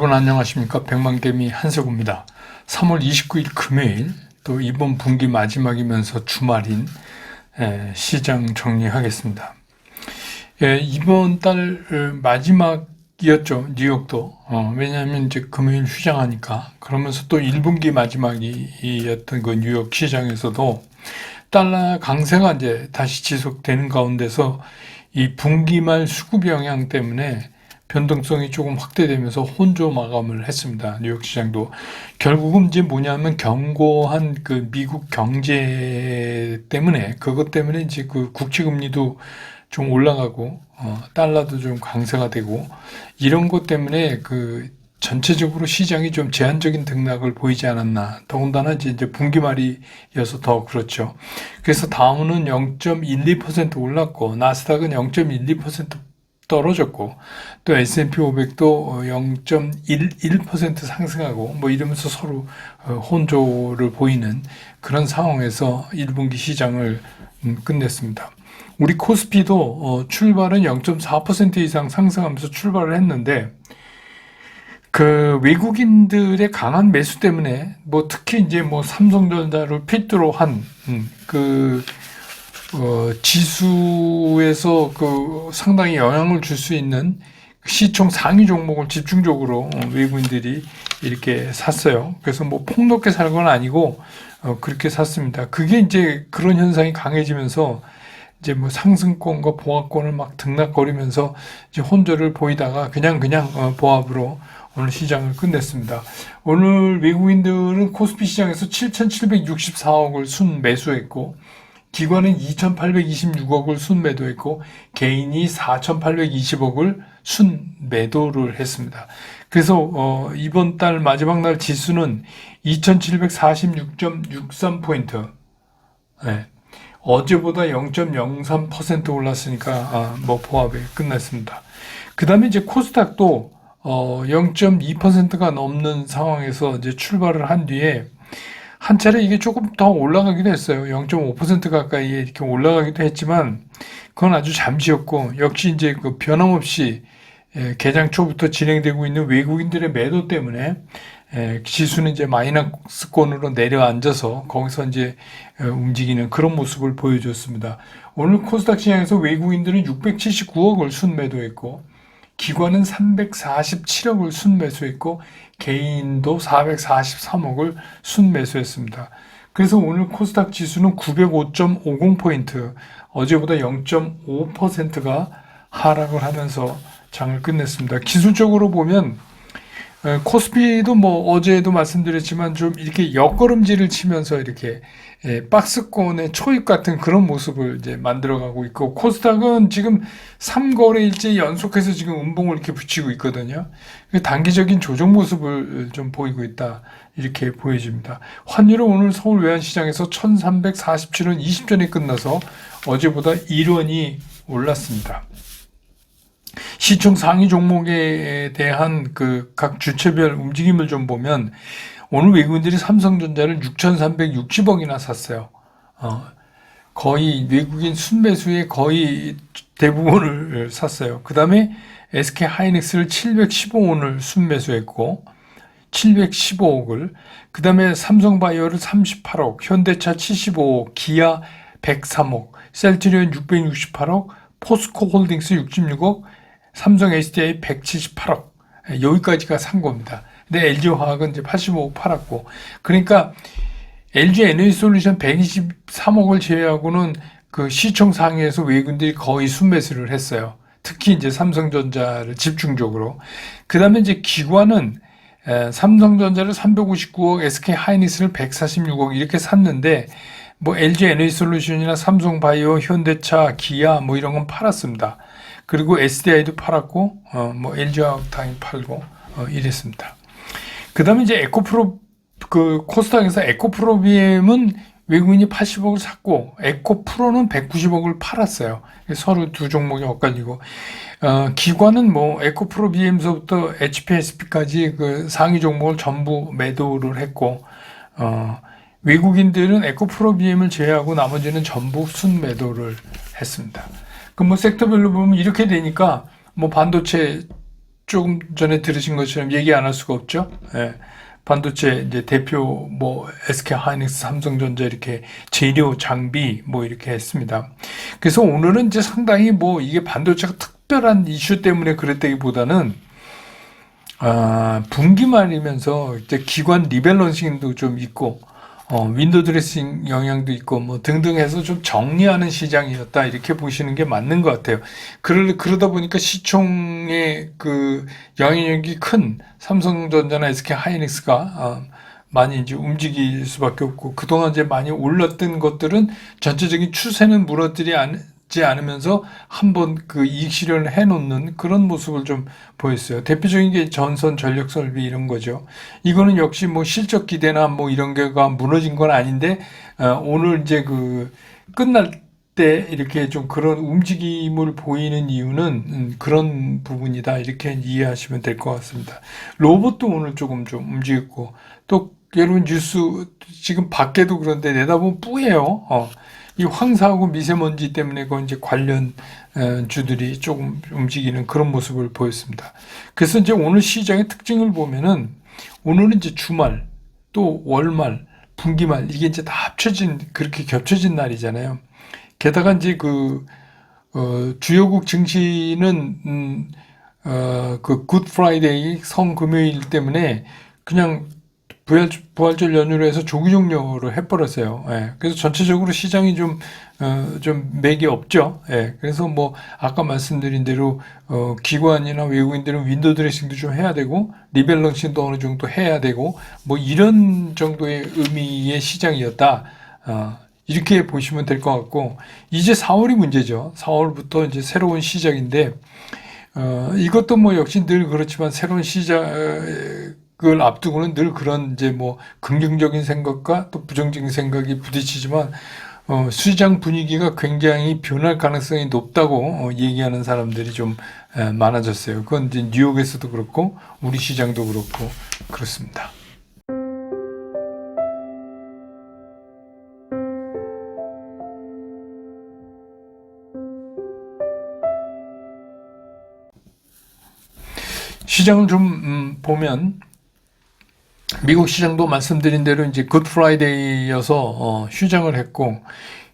여러분 안녕하십니까? 백만개미 한석우입니다. 3월 29일 금요일, 또 이번 분기 마지막이면서 주말인 시장 정리하겠습니다. 이번 달 마지막이었죠. 뉴욕도. 왜냐하면 이제 금요일 휴장하니까. 그러면서 또 1분기 마지막이었던 그 뉴욕 시장에서도 달러 강세가 이제 다시 지속되는 가운데서 이 분기 말 수급 영향 때문에 변동성이 조금 확대되면서 혼조 마감을 했습니다. 뉴욕 시장도. 결국은 이제 뭐냐면 견고한 그 미국 경제 때문에, 그것 때문에 이제 그 국채금리도 좀 올라가고, 달러도 좀 강세가 되고, 이런 것 때문에 그 전체적으로 시장이 좀 제한적인 등락을 보이지 않았나. 더군다나 이제 분기 말이어서 더 그렇죠. 그래서 다우는 0.12% 올랐고, 나스닥은 0.12% 떨어졌고, 또 S&P 500도 0.11% 상승하고, 뭐 이러면서 서로 혼조를 보이는 그런 상황에서 1분기 시장을 끝냈습니다. 우리 코스피도 출발은 0.4% 이상 상승하면서 출발을 했는데, 그 외국인들의 강한 매수 때문에 뭐 특히 이제 뭐 삼성전자를 필두로 한 지수에서 그 상당히 영향을 줄 수 있는 시총 상위 종목을 집중적으로 외국인들이 이렇게 샀어요. 그래서 뭐 폭넓게 살 건 아니고 그렇게 샀습니다. 그게 이제 그런 현상이 강해지면서 이제 뭐 상승권과 보합권을 막 등락거리면서 이제 혼조를 보이다가 그냥 보합으로 오늘 시장을 끝냈습니다. 오늘 외국인들은 코스피 시장에서 7,764억을 순 매수했고, 기관은 2,826억을 순매도했고, 개인이 4,820억을 순매도를 했습니다. 그래서 이번 달 마지막 날 지수는 2,746.63포인트. 네. 어제보다 0.03% 올랐으니까 뭐 보합에 끝났습니다. 그 다음에 이제 코스닥도 0.2%가 넘는 상황에서 이제 출발을 한 뒤에 한 차례 이게 조금 더 올라가기도 했어요. 0.5% 가까이 이렇게 올라가기도 했지만 그건 아주 잠시였고, 역시 이제 그 변함없이 개장 초부터 진행되고 있는 외국인들의 매도 때문에 지수는 이제 마이너스권으로 내려앉아서 거기서 이제 움직이는 그런 모습을 보여줬습니다. 오늘 코스닥 시장에서 외국인들은 679억을 순매도했고, 기관은 347억을 순매수했고, 개인도 443억을 순매수했습니다. 그래서 오늘 코스닥 지수는 905.50포인트, 어제보다 0.5%가 하락을 하면서 장을 끝냈습니다. 기술적으로 보면 코스피도 뭐 어제도 말씀드렸지만 좀 이렇게 옆걸음질을 치면서 이렇게 박스권의 초입 같은 그런 모습을 이제 만들어가고 있고, 코스닥은 지금 3거래일째 연속해서 지금 음봉을 이렇게 붙이고 있거든요. 단기적인 조정 모습을 좀 보이고 있다, 이렇게 보여집니다. 환율은 오늘 서울 외환시장에서 1347원 20전에 끝나서 어제보다 1원이 올랐습니다. 시총 상위 종목에 대한 그 각 주체별 움직임을 좀 보면, 오늘 외국인들이 삼성전자를 6,360억이나 샀어요. 거의 외국인 순매수의 거의 대부분을 샀어요. 그 다음에 SK 하이닉스를 715원을 순매수했고, 715억을, 그 다음에 삼성바이오를 38억, 현대차 75억, 기아 103억, 셀트리온 668억, 포스코홀딩스 66억, 삼성 SDI 178억, 여기까지가 산 겁니다. 근데 LG화학은 이제 85억 팔았고, 그러니까 LG 에너지솔루션 123억을 제외하고는 그 시총 상위에서 외국인들이 거의 순매수를 했어요. 특히 이제 삼성전자를 집중적으로. 그 다음에 이제 기관은 삼성전자를 359억, SK 하이닉스를 146억 이렇게 샀는데, 뭐 LG 에너지솔루션이나 삼성바이오, 현대차, 기아 뭐 이런 건 팔았습니다. 그리고 SDI도 팔았고, 뭐 LG화학 당연히 팔고 이랬습니다. 그 다음에 이제 에코프로, 그 코스닥에서 에코프로비엠은 외국인이 80억을 샀고, 에코프로는 190억을 팔았어요. 서로 두 종목이 엇갈리고, 기관은 뭐 에코프로비엠서부터 HPSP까지 그 상위 종목을 전부 매도를 했고, 외국인들은 에코프로비엠을 제외하고 나머지는 전부 순매도를 했습니다. 그 뭐 섹터별로 보면 이렇게 되니까 뭐 반도체 조금 전에 들으신 것처럼 얘기 안 할 수가 없죠. 예. 반도체 이제 대표 뭐 SK 하이닉스, 삼성전자 이렇게 재료 장비 뭐 이렇게 했습니다. 그래서 오늘은 이제 상당히 뭐 이게 반도체가 특별한 이슈 때문에 그랬다기보다는 분기 말이면서 이제 기관 리밸런싱도 좀 있고 윈도우 드레싱 영향도 있고 뭐 등등 해서 좀 정리하는 시장이었다 이렇게 보시는 게 맞는 것 같아요. 그러다 보니까 시총의 그 영향력이 큰 삼성전자나 SK 하이닉스가 많이 이제 움직일 수밖에 없고 그동안 이제 많이 올랐던 것들은 전체적인 추세는 무너지지 않으면서 한번 그 이익 실현을 해놓는 그런 모습을 좀 보였어요. 대표적인 게 전선 전력 설비 이런 거죠. 이거는 역시 뭐 실적 기대나 뭐 이런 게가 무너진 건 아닌데 오늘 이제 그 끝날 때 이렇게 좀 그런 움직임을 보이는 이유는 그런 부분이다 이렇게 이해하시면 될 것 같습니다. 로봇도 오늘 조금 좀 움직였고 또 여러분 뉴스 지금 밖에도 그런데 내다보면 뿌예요. 이 황사하고 미세먼지 때문에 그 이제 관련 주들이 조금 움직이는 그런 모습을 보였습니다. 그래서 이제 오늘 시장의 특징을 보면은 오늘은 이제 주말 또 월말 분기말 이게 이제 다 합쳐진 그렇게 겹쳐진 날이잖아요. 게다가 이제 주요국 증시는 그 굿 프라이데이 성금요일 때문에 그냥 부활절 연휴로 해서 조기 종료를 해버렸어요. 예, 그래서 전체적으로 시장이 좀 맥이 없죠. 예, 그래서 뭐, 아까 말씀드린 대로, 기관이나 외국인들은 윈도우 드레싱도 좀 해야 되고, 리밸런싱도 어느 정도 해야 되고, 뭐, 이런 정도의 의미의 시장이었다. 이렇게 보시면 될 것 같고, 이제 4월이 문제죠. 4월부터 이제 새로운 시작인데, 이것도 뭐 역시 늘 그렇지만 새로운 시작을 앞두고는 늘 그런 이제 뭐 긍정적인 생각과 또 부정적인 생각이 부딪히지만 시장 분위기가 굉장히 변할 가능성이 높다고 얘기하는 사람들이 좀 많아졌어요. 그건 이제 뉴욕에서도 그렇고 우리 시장도 그렇고 그렇습니다. 시장을 좀 보면 미국 시장도 말씀드린 대로 이제 굿 프라이데이여서 휴장을 했고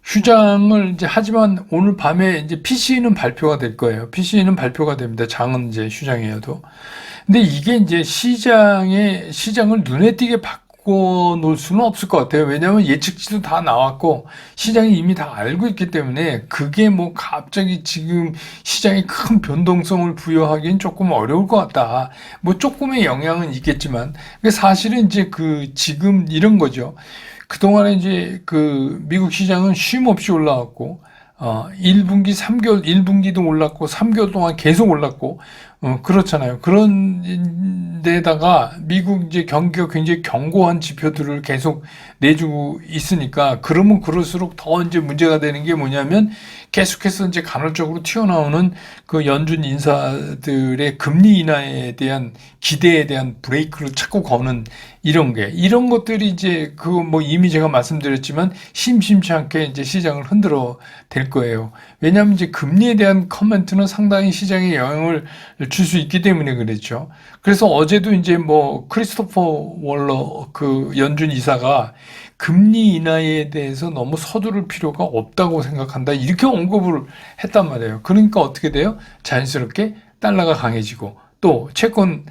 휴장을 이제 하지만 오늘 밤에 이제 PC는 발표가 될 거예요. PC는 발표가 됩니다. 장은 이제 휴장이어도. 근데 이게 이제 시장을 눈에 띄게 바꿔 놓을 수는 없을 것 같아요. 왜냐하면 예측치도 다 나왔고 시장이 이미 다 알고 있기 때문에 그게 뭐 갑자기 지금 시장에 큰 변동성을 부여하기는 조금 어려울 것 같다. 뭐 조금의 영향은 있겠지만 사실은 이제 지금 이런 거죠. 그동안에 이제 미국 시장은 쉼 없이 올라왔고 1분기 3개월, 1분기도 올랐고 3개월 동안 계속 올랐고 그렇잖아요. 그런 데다가 미국 이제 경기가 굉장히 견고한 지표들을 계속 내주고 있으니까 그러면 그럴수록 더 이제 문제가 되는 게 뭐냐면 계속해서 이제 간헐적으로 튀어나오는 그 연준 인사들의 금리 인하에 대한 기대에 대한 브레이크를 자꾸 거는 이런 것들이 이제 뭐 이미 제가 말씀드렸지만 심심치 않게 이제 시장을 흔들어 댈 거예요. 왜냐하면 이제 금리에 대한 커멘트는 상당히 시장에 영향을 줄 수 있기 때문에 그랬죠. 그래서 어제도 이제 뭐 크리스토퍼 월러 연준 이사가 금리 인하에 대해서 너무 서두를 필요가 없다고 생각한다. 이렇게 언급을 했단 말이에요. 그러니까 어떻게 돼요? 자연스럽게 달러가 강해지고 또 채권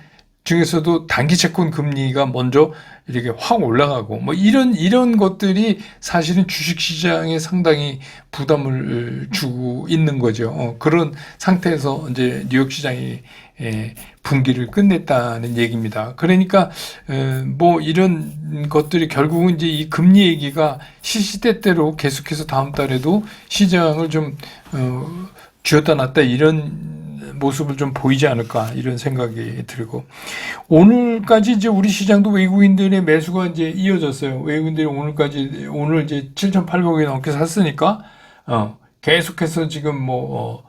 중에서도 단기 채권 금리가 먼저 이렇게 확 올라가고 뭐 이런 것들이 사실은 주식 시장에 상당히 부담을 주고 있는 거죠. 그런 상태에서 이제 뉴욕 시장이 분기를 끝냈다는 얘기입니다. 그러니까 뭐 이런 것들이 결국은 이제 이 금리 얘기가 시시때때로 계속해서 다음 달에도 시장을 좀 쥐었다 놨다 이런 모습을 좀 보이지 않을까 이런 생각이 들고 오늘까지 이제 우리 시장도 외국인들의 매수가 이제 이어졌어요. 외국인들이 오늘 이제 7,800억이 넘게 샀으니까 계속해서 지금 뭐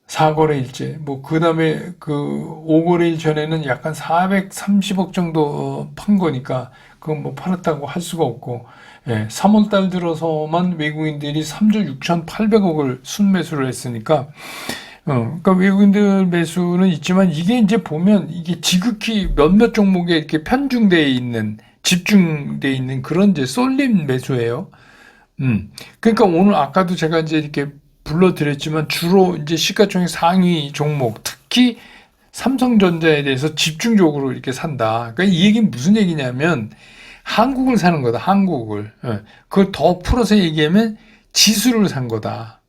4거래일째 뭐 그다음에 5거래일 전에는 약간 430억 정도 판 거니까 그건 뭐 팔았다고 할 수가 없고 3월 달 들어서만 외국인들이 3조 6,800억을 순매수를 했으니까 그러니까 외국인들 매수는 있지만 이게 이제 보면 이게 지극히 몇몇 종목에 이렇게 편중되어 있는, 집중되어 있는 그런 이제 쏠림 매수예요. 그러니까 오늘 아까도 제가 이제 이렇게 불러드렸지만 주로 이제 시가총액 상위 종목, 특히 삼성전자에 대해서 집중적으로 이렇게 산다. 그러니까 이 얘기는 무슨 얘기냐면 한국을 사는 거다. 한국을. 그걸 더 풀어서 얘기하면 지수를 산 거다.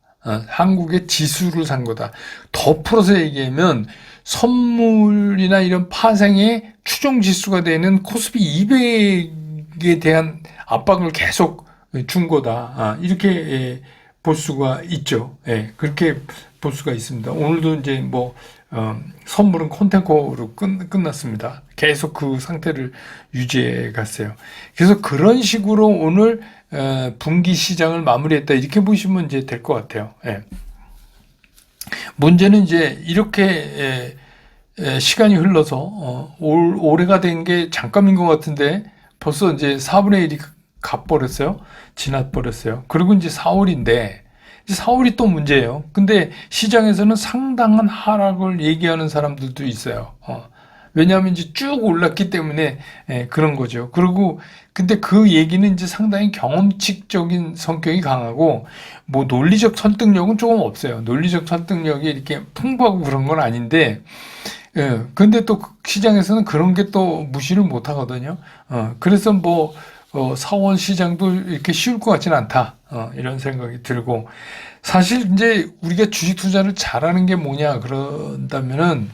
한국의 지수를 산 거다. 더 풀어서 얘기하면 선물이나 이런 파생의 추종 지수가 되는 코스피 200에 대한 압박을 계속 준 거다. 이렇게 볼 수가 있죠. 그렇게 볼 수가 있습니다. 오늘도 이제 뭐 선물은 콘텐코로 끝났습니다. 계속 그 상태를 유지해 갔어요. 그래서 그런 식으로 오늘 분기 시장을 마무리했다 이렇게 보시면 이제 될 것 같아요. 문제는 이제 이렇게 시간이 흘러서 올해가 된 게 잠깐인 것 같은데 벌써 이제 4분의 1이 가버렸어요. 지나버렸어요. 그리고 이제 4월인데 4월이 또 문제예요. 근데 시장에서는 상당한 하락을 얘기하는 사람들도 있어요. 왜냐하면 이제 쭉 올랐기 때문에 그런 거죠. 그리고 근데 그 얘기는 이제 상당히 경험칙적인 성격이 강하고 뭐 논리적 설득력은 조금 없어요. 논리적 설득력이 이렇게 풍부하고 그런 건 아닌데 근데 또 시장에서는 그런 게 또 무시를 못 하거든요. 그래서 뭐 4월 시장도 이렇게 쉬울 것 같지는 않다. 이런 생각이 들고 사실 이제 우리가 주식 투자를 잘하는 게 뭐냐 그런다면은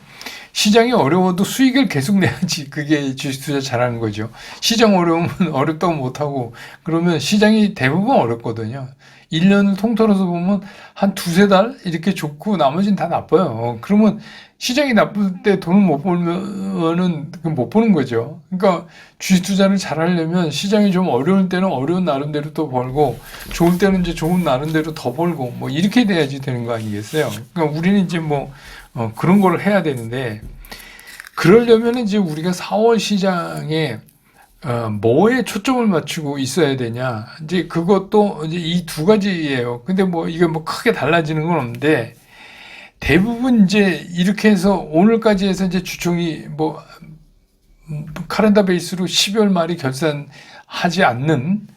시장이 어려워도 수익을 계속 내야지 그게 주식 투자 잘하는 거죠. 시장 어려우면 어렵다고 못하고 그러면 시장이 대부분 어렵거든요. 1년을 통틀어서 보면 한 두세 달 이렇게 좋고 나머지는 다 나빠요. 그러면 시장이 나쁠 때 돈을 못 벌면은 못 버는 거죠. 그러니까 주식 투자를 잘 하려면 시장이 좀 어려울 때는 어려운 나름대로 또 벌고 좋을 때는 이제 좋은 나름대로 더 벌고 뭐 이렇게 돼야지 되는 거 아니겠어요? 그러니까 우리는 이제 뭐 그런 걸 해야 되는데 그러려면 이제 우리가 4월 시장에 뭐에 초점을 맞추고 있어야 되냐? 이제 그것도 이제 이 두 가지예요. 근데 뭐 이게 뭐 크게 달라지는 건 없는데 대부분 이제 이렇게 해서 오늘까지 해서 이제 주총이 뭐 카렌더 베이스로 12월 말이 결산하지 않는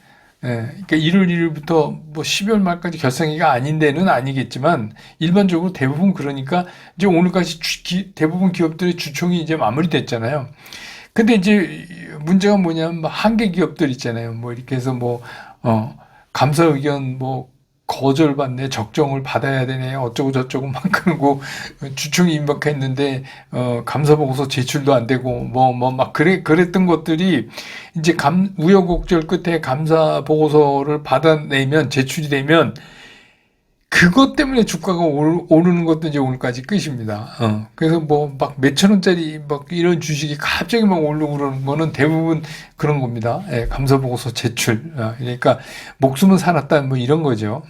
그러니까 1월 1일부터 뭐 12월 말까지 결산기가 아닌 데는 아니겠지만 일반적으로 대부분 그러니까 이제 오늘까지 대부분 기업들의 주총이 이제 마무리됐잖아요. 근데 이제 문제가 뭐냐면 뭐 한계 기업들 있잖아요. 뭐 이렇게 해서 뭐 감사 의견 뭐 거절받네, 적정을 받아야 되네, 어쩌고 저쩌고 막 그러고 주총이 임박했는데 감사 보고서 제출도 안 되고 뭐 막 그랬던 것들이 이제 우여곡절 끝에 감사 보고서를 받아내면 제출이 되면 그것 때문에 주가가 오르는 것도 이제 오늘까지 끝입니다. 그래서 뭐 막 몇천 원짜리 막 이런 주식이 갑자기 막 오르고 그러는 거는 대부분 그런 겁니다. 감사 보고서 제출. 그러니까 목숨은 살았다 뭐 이런 거죠.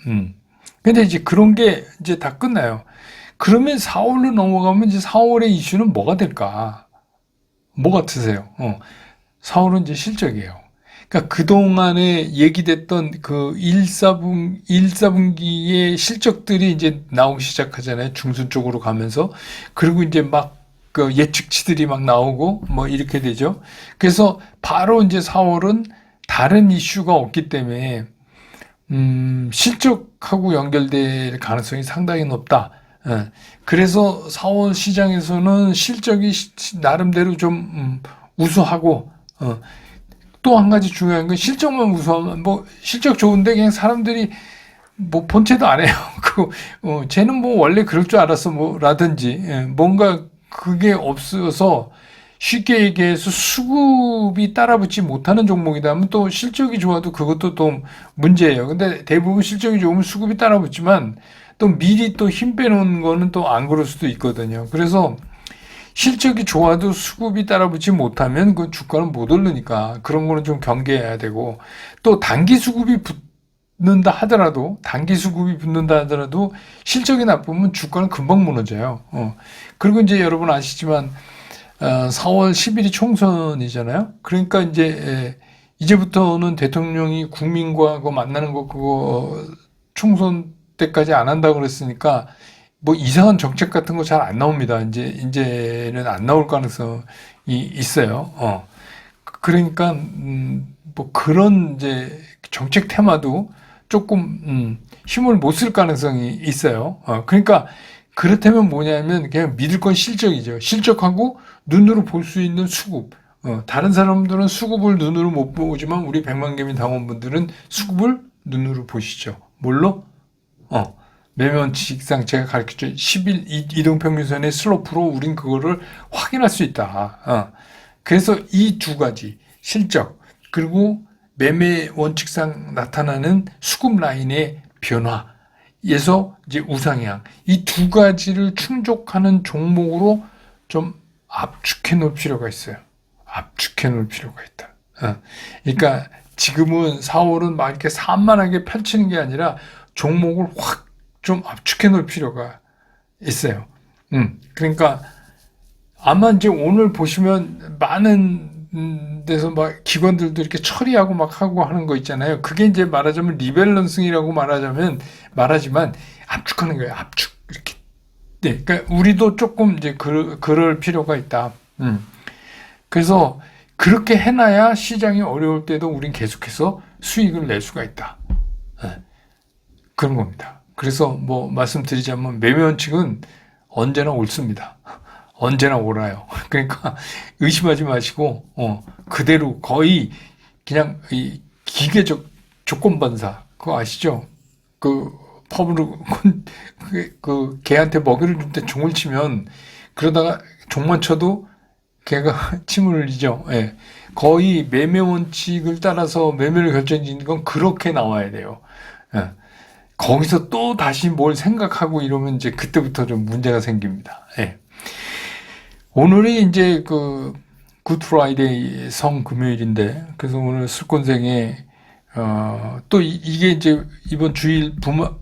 근데 이제 그런 게 이제 다 끝나요. 그러면 4월로 넘어가면 이제 4월의 이슈는 뭐가 될까? 뭐 같으세요? 4월은 이제 실적이에요. 그러니까 그동안에 얘기됐던 그 1사분기의 실적들이 이제 나오기 시작하잖아요. 중순 쪽으로 가면서. 그리고 이제 막 그 예측치들이 막 나오고 뭐 이렇게 되죠. 그래서 바로 이제 4월은 다른 이슈가 없기 때문에, 실적하고 연결될 가능성이 상당히 높다. 그래서 4월 시장에서는 실적이 나름대로 좀, 우수하고, 또 한 가지 중요한 건 실적만 우수하면 뭐 실적 좋은데 그냥 사람들이 뭐 본체도 안 해요. 쟤는 뭐 원래 그럴 줄 알았어 뭐라든지 뭔가 그게 없어서 쉽게 얘기해서 수급이 따라붙지 못하는 종목이다 하면 또 실적이 좋아도 그것도 또 문제예요. 근데 대부분 실적이 좋으면 수급이 따라붙지만 또 미리 또 힘 빼놓은 거는 또 안 그럴 수도 있거든요. 그래서 실적이 좋아도 수급이 따라붙지 못하면 그 주가는 못 오르니까 그런 거는 좀 경계해야 되고 또 단기 수급이 붙는다 하더라도 실적이 나쁘면 주가는 금방 무너져요. 그리고 이제 여러분 아시지만 4월 10일이 총선이잖아요. 그러니까 이제부터는 대통령이 국민과 그거 만나는 거 그거 총선 때까지 안 한다고 그랬으니까 뭐 이상한 정책 같은 거 잘 안 나옵니다. 이제는 안 나올 가능성이 있어요. 그러니까 뭐 그런 이제 정책 테마도 조금 힘을 못 쓸 가능성이 있어요. 그러니까 그렇다면 뭐냐면 그냥 믿을 건 실적이죠. 실적하고 눈으로 볼 수 있는 수급. 다른 사람들은 수급을 눈으로 못 보지만 우리 백만개미 당원분들은 수급을 눈으로 보시죠. 뭘로? 매매 원칙상 제가 가르쳤죠. 10일 이동평균선의 슬로프로 우린 그거를 확인할 수 있다. 그래서 이 두 가지, 실적, 그리고 매매 원칙상 나타나는 수급 라인의 변화에서 이제 우상향, 이 두 가지를 충족하는 종목으로 좀 압축해 놓을 필요가 있어요. 압축해 놓을 필요가 있다. 그러니까 지금은 4월은 막 이렇게 산만하게 펼치는 게 아니라 종목을 확 좀 압축해 놓을 필요가 있어요. 그러니까 아마 이제 오늘 보시면 많은 데서 막 기관들도 이렇게 처리하고 막 하고 하는 거 있잖아요. 그게 이제 말하자면 리밸런싱이라고 말하지만 압축하는 거예요. 압축. 이렇게. 네. 그러니까 우리도 조금 이제 그럴 필요가 있다. 그래서 그렇게 해놔야 시장이 어려울 때도 우린 계속해서 수익을 낼 수가 있다. 네. 그런 겁니다. 그래서 뭐 말씀드리자면 매매 원칙은 언제나 옳습니다. 언제나 옳아요. 그러니까 의심하지 마시고 그대로 거의 그냥 이 기계적 조건반사 그거 아시죠? 그 펍으로 그 개한테 먹이를 줄 때 종을 치면 그러다가 종만 쳐도 걔가 침을 흘리죠. 예. 거의 매매 원칙을 따라서 매매를 결정짓는 건 그렇게 나와야 돼요. 예. 거기서 또 다시 뭘 생각하고 이러면 이제 그때부터 좀 문제가 생깁니다. 예. 오늘이 이제 그 굿 프라이데이 성 금요일인데 그래서 오늘 술권생에 또 이게 이제 이번 주일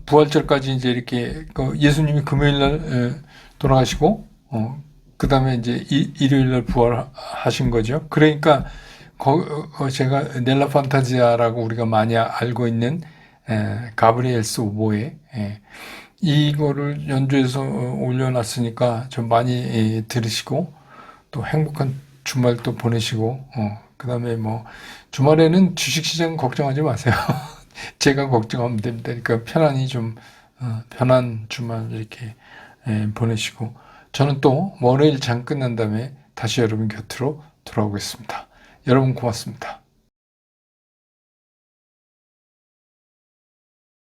부활절까지 이제 이렇게 예수님이 금요일 날 돌아가시고 그 다음에 이제 일요일 날 부활하신 거죠. 그러니까 제가 넬라 판타지아라고 우리가 많이 알고 있는 가브리엘스 오보에 이거를 연주해서 올려놨으니까 좀 많이 들으시고 또 행복한 주말 또 보내시고 그 다음에 뭐 주말에는 주식시장 걱정하지 마세요. 제가 걱정하면 됩니다. 그러니까 편안히 좀 편한 주말 이렇게 보내시고 저는 또 월요일 장 끝난 다음에 다시 여러분 곁으로 돌아오겠습니다. 여러분 고맙습니다.